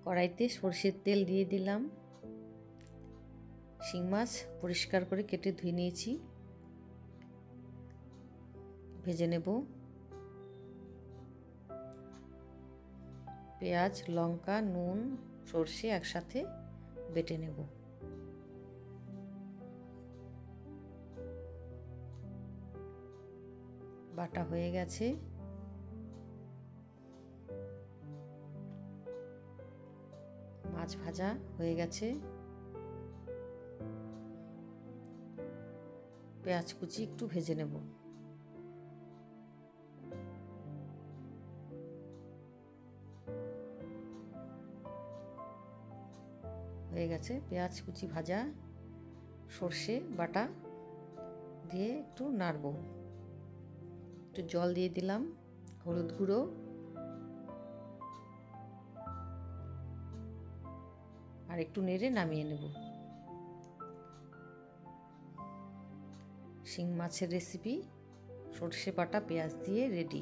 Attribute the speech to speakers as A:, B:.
A: কড়াইতে সরষের তেল দিয়ে দিলাম। শিং মাছ পরিষ্কার করে কেটে ধুয়ে নিয়েছি, ভেজে নেব। পেঁয়াজ, লঙ্কা, নুন, সরষে একসাথে বেটে নেব। বাটা হয়ে গেছে। মাছ ভাজা হয়ে গেছে। পেঁয়াজ কুচি একটু ভেজে নেব। হয়ে গেছে পেঁয়াজ কুচি ভাজা। সর্ষে বাটা দিয়ে একটু নাড়ব। একটু জল দিয়ে দিলাম, হলুদ গুঁড়ো, আর একটু নেড়ে নামিয়ে নেব। শিং মাছের রেসিপি সর্ষে বাটা পেঁয়াজ দিয়ে রেডি।